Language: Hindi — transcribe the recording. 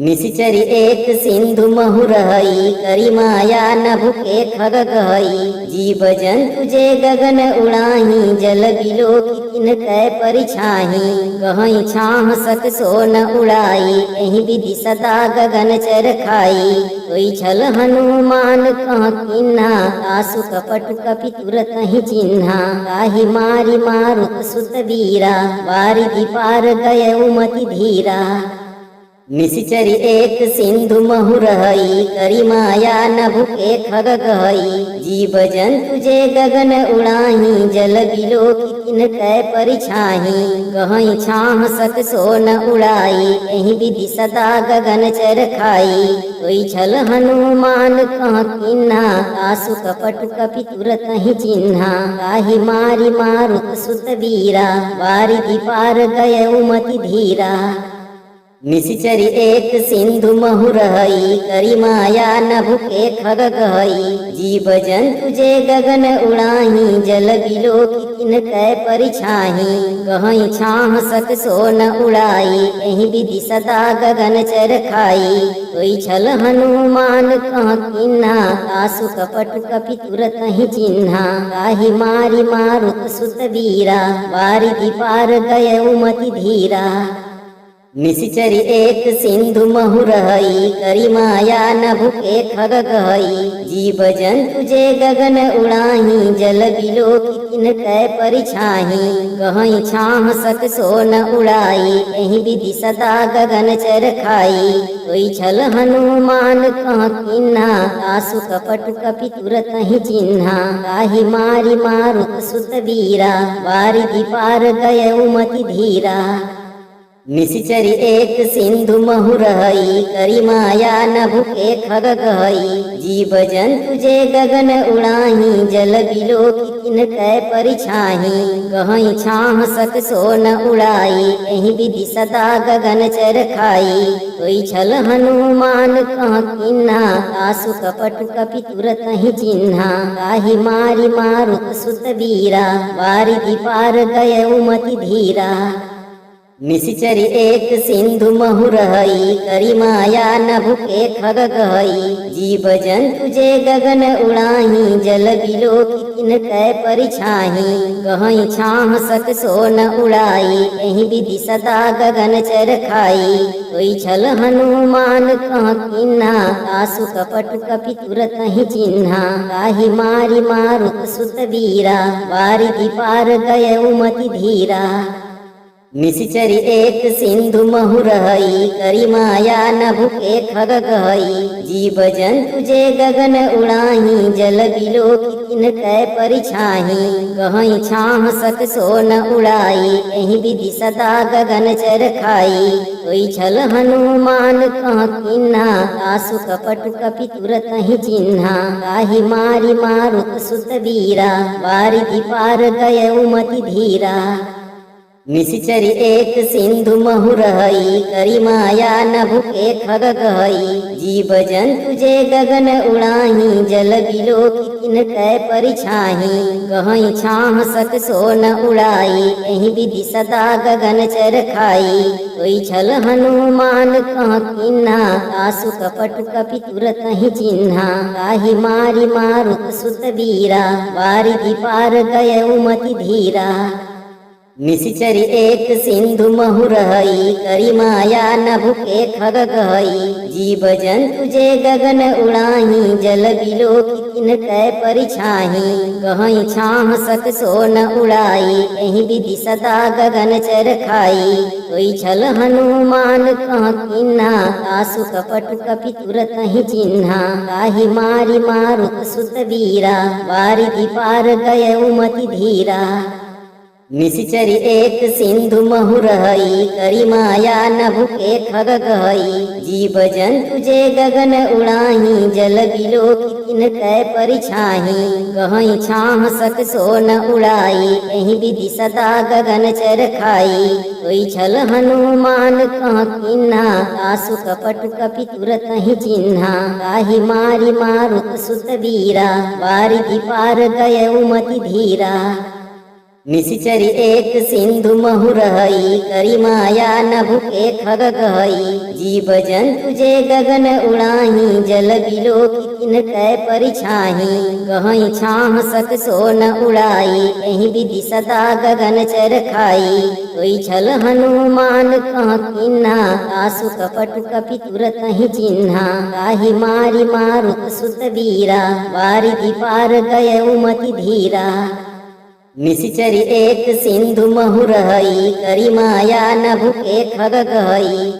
निशिचरी एक सिंधु महुरहई करी माया नभु के खग गहई। जीव जंतु जे गगन उड़ाही जल बिलो किन कै परिछाही। गहई छाह सक सो न उड़ाई एहि विधि सदा गगन चर खाई। कोई छल हनुमान कह किन्हा आसु कपट कपि तुरत ही चिन्हा। ताहि मारी मारुत सुत वीरा वारिधि पार गय उमति धीरा। निशिचरी एक सिंधु महुरहई करी माया नभु के खग गहई। जीव जंतु जे गगन उड़ाही जल बिलो किन कै परिछाही। गहई छाह सक सो न उड़ाई एहि विधि सदा गगन चर खाई। कोई छल हनुमान कह किन्हा आसु कपट कपि तुरत ही चिन्हा। ताहि मारी मारुत सुत वीरा वारिधि पार गय उमति धीरा। निशिचरी एक सिंधु महुरहई करी माया नभु के खग गहई। जीव जंतु जे गगन उड़ाही जल बिलो किन कै परिछाही। गहई छाह सक सो न उड़ाई एहि विधि सदा गगन चर खाई। कोई छल हनुमान कह किन्हा आसु कपट कपि तुरत ही चिन्हा। ताहि मारी मारुत सुत वीरा वारिधि पार गय उमति धीरा। निशिचरी एक सिंधु महुरहई करी माया नभु के खग गहई। जीव जंतु जे गगन उड़ाही जल बिलो किन कै परिछाही। गहई छाह सक सो न उड़ाई एहि विधि सदा गगन चर खाई। कोई छल हनुमान कह किन्हा आसु कपट कपि तुरत ही चिन्हा। ताहि मारी मारुत सुत वीरा वारिधि पार गय उमति धीरा। निशिचरी एक सिंधु महुरहई करी माया नभु के खग गहई। जीव जंतु जे गगन उड़ाही जल बिलो किन कै परिछाही। गहई छाह सक सो न उड़ाई एहि विधि सदा गगन चर खाई। कोई छल हनुमान कह किन्हा आसु कपट कपि तुरत ही चिन्हा। ताहि मारी मारुत सुत वीरा वारिधि पार गय उमति धीरा। निशिचरी एक सिंधु महुरहई करी माया नभु के खग गहई। जीव जंतु जे गगन उड़ाही जल बिलो किन कै परिछाही। गहई छाह सक सो न उड़ाई एहि विधि सदा गगन चर खाई। कोई छल हनुमान कह किन्हा आसु कपट कपि तुरत ही चिन्हा। ताहि मारी मारुत सुत वीरा वारिधि पार गय उमति धीरा। निशिचरी एक सिंधु महुरहई करी माया नभु के खग गहई। जीव जंतु जे गगन उड़ाही जल बिलो किन कै परिछाही। गहई छाह सक सो न उड़ाई एहि विधि सदा गगन चर खाई। कोई छल हनुमान कह किन्हा आसु कपट कपि तुरत ही चिन्हा। ताहि मारी मारुत सुत वीरा वारिधि पार गय उमति धीरा। निशिचरी एक सिंधु महुरहई करी माया नभु के खग गहई। जीव जंतु जे गगन उड़ाही जल बिलो किन कै परिछाही। गहई छाह सक सो न उड़ाई एहि विधि सदा गगन चर खाई। कोई छल हनुमान कह किन्हा आसु कपट कपि तुरत ही चिन्हा। ताहि मारी मारुत सुत वीरा वारिधि पार गय उमति धीरा। निशिचरी एक सिंधु महुरहई करी माया नभु के खग गहई। जीव जंतु जे गगन उड़ाही जल बिलो किन कै परिछाही। गहई छाह सक सो न उड़ाई एहि विधि सदा गगन चर खाई। कोई छल हनुमान कह किन्हा आसु कपट कपि तुरत ही चिन्हा। ताहि मारी मारुत सुत वीरा वारिधि पार गय उमति धीरा। निशिचरी एक सिंधु महुरहई करी माया नभु के खग गहई। जीव जंतु जे गगन उड़ाही जल बिलो किन कै परिछाही। गहई छाह सक सो न उड़ाई एहि विधि सदा गगन चर खाई। कोई छल हनुमान कह किन्हा आसु कपट कपि तुरत ही चिन्हा। ताहि मारी मारुत सुत वीरा वारिधि पार गय उमति धीरा। निशिचरी एक सिंधु महुरहई करी माया नभु के खग गहई जीव जंतु जे गगन उड़ाही जल बिलो की तिन कै परिछाही कहीं छाह सक सो न उड़ाई कहीं विधि सदा गगन चर खाई कोई छल हनुमान कह किन्हा आसु कपट कपि तुरत ही चिन्हा ताहि मारी मारुत सुत वीरा वारिधि पार गय उमति धीरा निशिचरी एक सिंधु महुरहई करी माया नभु के खग गहई।